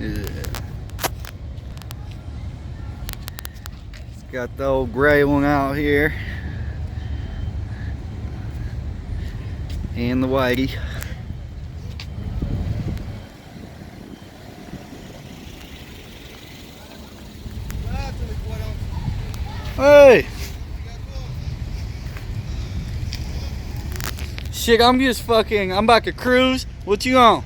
Yeah. It's got the old gray one out here. And the whitey. Hey! Shit, I'm about to cruise. What you on?